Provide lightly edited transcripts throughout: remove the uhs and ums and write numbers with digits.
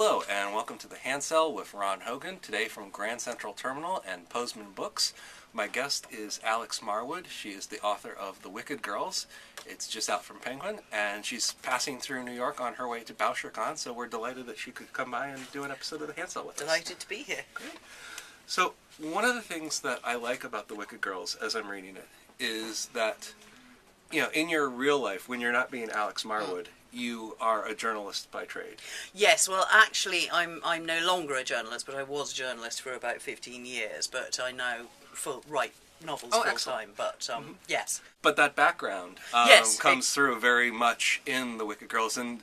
Hello and welcome to the Handsell with Ron Hogan, today from Grand Central Terminal and Posman Books. My guest is Alex Marwood. She is the author of The Wicked Girls. It's just out from Penguin, and she's passing through New York on her way to BoucherCon, so we're delighted that she could come by and do an episode of the Handsell with us. Delighted to be here. Great. So one of the things that I like about The Wicked Girls as I'm reading it is that, you know, in your real life, when you're not being Alex Marwood, you are a journalist by trade. Yes, well, actually, I'm no longer a journalist, but I was a journalist for about 15 years. But I now write novels full time. But yes. But that background comes through very much in The Wicked Girls, and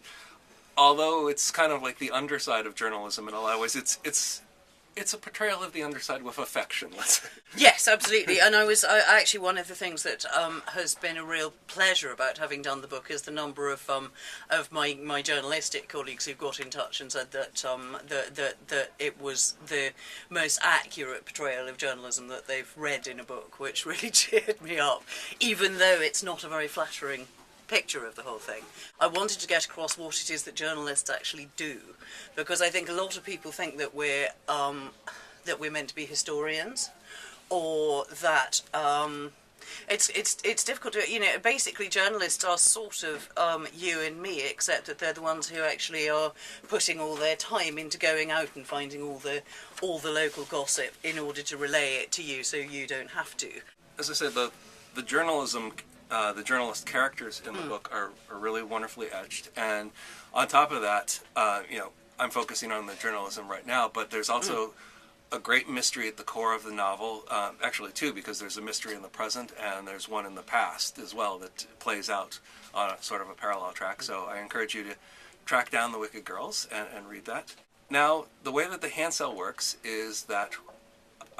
although it's kind of like the underside of journalism in a lot of ways, it's a portrayal of the underside with affection, let's say. Yes, absolutely. And I actually, one of the things that has been a real pleasure about having done the book is the number of my journalistic colleagues who got in touch and said that that it was the most accurate portrayal of journalism that they've read in a book, which really cheered me up, even though it's not a very flattering picture of the whole thing. I wanted to get across what it is that journalists actually do, because I think a lot of people think that we're meant to be historians, or that it's difficult to, you know, basically journalists are sort of you and me, except that they're the ones who actually are putting all their time into going out and finding all the local gossip in order to relay it to you so you don't have to. As I said, the journalism the journalist characters in the book are really wonderfully etched, and on top of that, you know, I'm focusing on the journalism right now, but there's also a great mystery at the core of the novel, actually two, because there's a mystery in the present and there's one in the past as well that plays out on a sort of a parallel track, so I encourage you to track down The Wicked Girls and read that. Now, the way that the Handsell works is that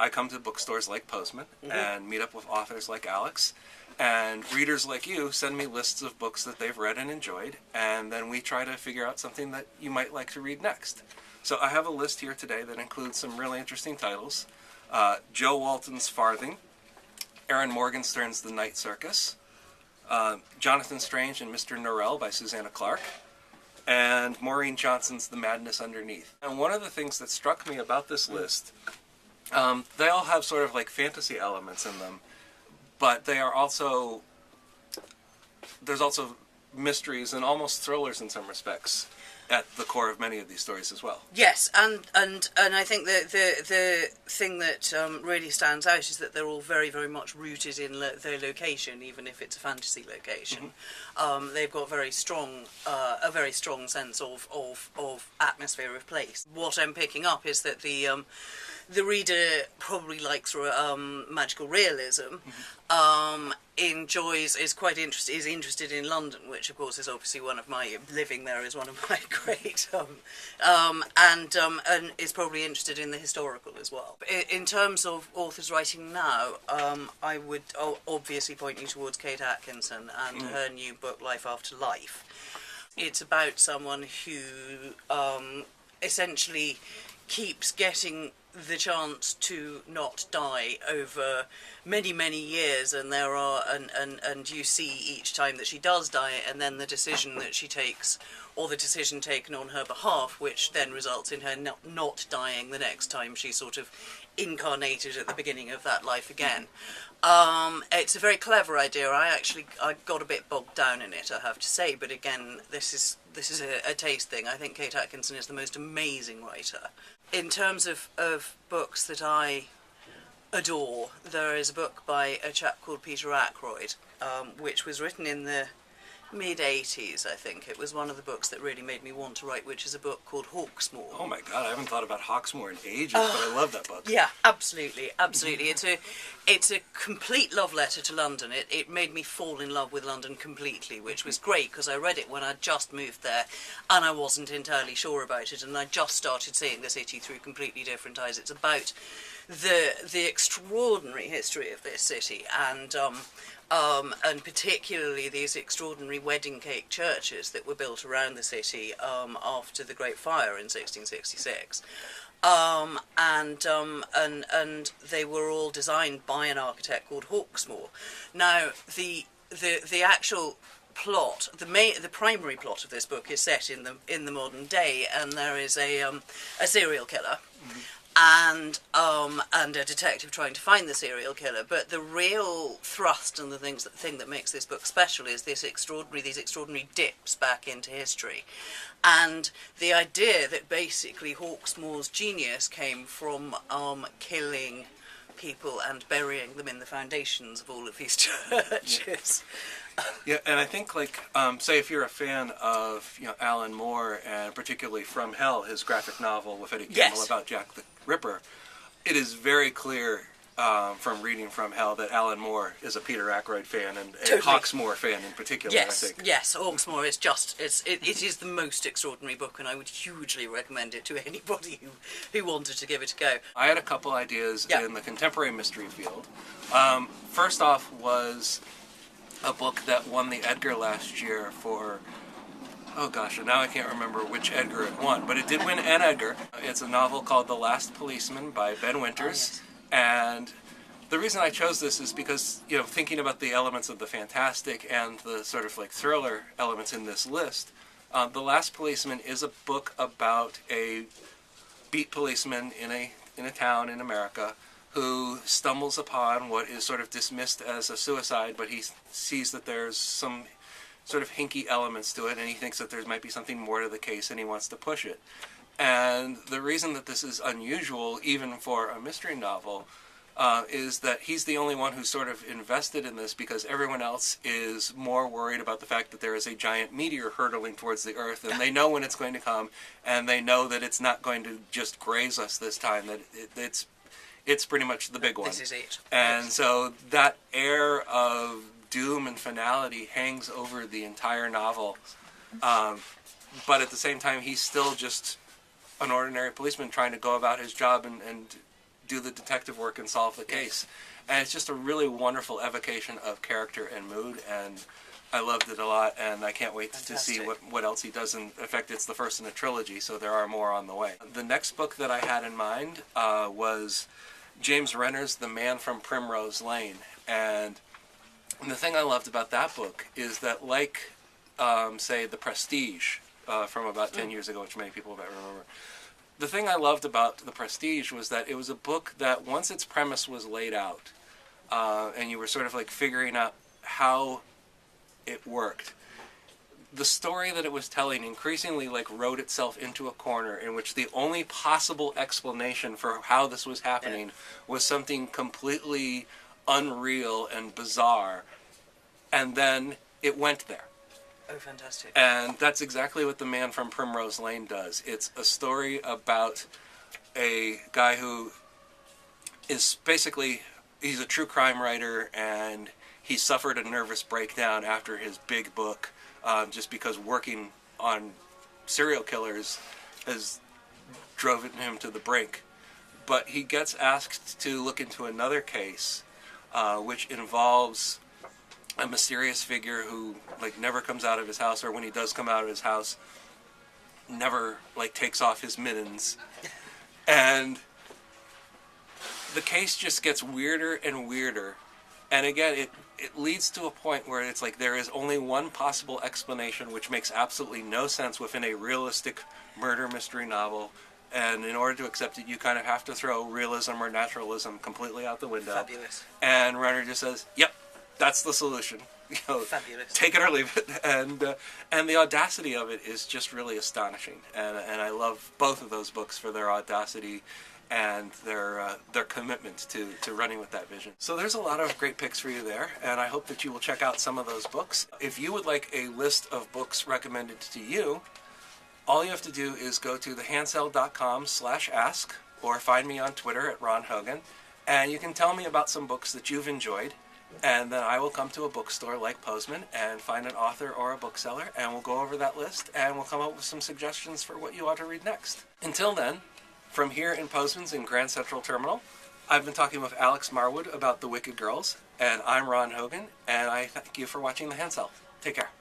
I come to bookstores like Posman and meet up with authors like Alex, and readers like you send me lists of books that they've read and enjoyed, and then we try to figure out something that you might like to read next. So I have a list here today that includes some really interesting titles. Jo Walton's Farthing, Erin Morgenstern's The Night Circus, Jonathan Strange and Mr. Norrell by Susanna Clarke, and Maureen Johnson's The Madness Underneath. And one of the things that struck me about this list, they all have sort of like fantasy elements in them, but they are also, there's also mysteries and almost thrillers in some respects at the core of many of these stories as well. Yes, and I think the thing that really stands out is that they're all very, very much rooted in their location, even if it's a fantasy location. They've got a very strong sense of atmosphere of place. What I'm picking up is that the reader probably likes magical realism, is interested in London, which of course is obviously living there is one of my great, and is probably interested in the historical as well. In terms of authors writing now, I would obviously point you towards Kate Atkinson and her new book, Life After Life. It's about someone who essentially keeps getting the chance to not die over many, many years, and and you see each time that she does die, and then the decision that she takes, or the decision taken on her behalf, which then results in her not dying the next time she's sort of incarnated at the beginning of that life again. It's a very clever idea. I got a bit bogged down in it, I have to say, but again, this is a taste thing. I think Kate Atkinson is the most amazing writer. In terms of books that I adore, there is a book by a chap called Peter Ackroyd, which was written in the mid-80s, I think. It was one of the books that really made me want to write, which is a book called Hawksmoor. Oh my God, I haven't thought about Hawksmoor in ages, but I love that book. Yeah, absolutely, absolutely. It's a complete love letter to London. It made me fall in love with London completely, which was great, because I read it when I just moved there, and I wasn't entirely sure about it, and I just started seeing the city through completely different eyes. It's about the extraordinary history of this city, and particularly these extraordinary wedding cake churches that were built around the city after the Great Fire in 1666. And they were all designed by an architect called Hawksmoor. Now, the actual plot, the primary plot of this book is set in the modern day, and there is a serial killer. Mm-hmm. And a detective trying to find the serial killer. But the real thrust and the thing that makes this book special is these extraordinary dips back into history, and the idea that basically Hawksmoor's genius came from killing people and burying them in the foundations of all of these churches. Yeah, and I think, like, say if you're a fan of, Alan Moore, and particularly From Hell, his graphic novel with Eddie Campbell about Jack the Ripper, it is very clear from reading From Hell that Alan Moore is a Peter Ackroyd fan, and a Hawksmoor fan in particular, I think. Yes, Hawksmoor is just, it is the most extraordinary book, and I would hugely recommend it to anybody who wanted to give it a go. I had a couple ideas in the contemporary mystery field. First off was a book that won the Edgar last year for, oh gosh, and now I can't remember which Edgar it won, but it did win an Edgar. It's a novel called The Last Policeman by Ben Winters, and the reason I chose this is because, thinking about the elements of the fantastic and the sort of like thriller elements in this list, The Last Policeman is a book about a beat policeman in a town in America who stumbles upon what is sort of dismissed as a suicide, but he sees that there's some sort of hinky elements to it, and he thinks that there might be something more to the case, and he wants to push it. And the reason that this is unusual, even for a mystery novel, is that he's the only one who's sort of invested in this, because everyone else is more worried about the fact that there is a giant meteor hurtling towards the Earth, and they know when it's going to come, and they know that it's not going to just graze us this time, that it's pretty much the big one. This is it. And so that air of doom and finality hangs over the entire novel. But at the same time, he's still just an ordinary policeman trying to go about his job and do the detective work and solve the case. And it's just a really wonderful evocation of character and mood, and I loved it a lot, and I can't wait to see what else he does. In fact, it's the first in a trilogy, so there are more on the way. The next book that I had in mind was James Renner's The Man from Primrose Lane. And the thing I loved about that book is that, like, say, The Prestige from about 10 years ago, which many people might remember, the thing I loved about The Prestige was that it was a book that once its premise was laid out, and you were sort of like figuring out how it worked, the story that it was telling increasingly like wrote itself into a corner in which the only possible explanation for how this was happening was something completely unreal and bizarre, and then it went there. Oh, fantastic. And that's exactly what The Man from Primrose Lane does. It's a story about a guy who is basically, he's a true crime writer, and he suffered a nervous breakdown after his big book, just because working on serial killers has driven him to the brink. But he gets asked to look into another case, which involves a mysterious figure who like never comes out of his house, or when he does come out of his house, never like takes off his mittens. And the case just gets weirder and weirder. And again, it leads to a point where it's like there is only one possible explanation, which makes absolutely no sense within a realistic murder mystery novel. And in order to accept it, you kind of have to throw realism or naturalism completely out the window. Fabulous. And Renner just says, "Yep, that's the solution. Fabulous. Take it or leave it." And the audacity of it is just really astonishing. And I love both of those books for their audacity and their commitment to running with that vision. So there's a lot of great picks for you there, and I hope that you will check out some of those books. If you would like a list of books recommended to you, all you have to do is go to thehandsell.com/ask, or find me on Twitter at Ron Hogan, and you can tell me about some books that you've enjoyed, and then I will come to a bookstore like Posman and find an author or a bookseller, and we'll go over that list, and we'll come up with some suggestions for what you ought to read next. Until then, from here in Posman's in Grand Central Terminal, I've been talking with Alex Marwood about The Wicked Girls, and I'm Ron Hogan, and I thank you for watching The Handsell. Take care.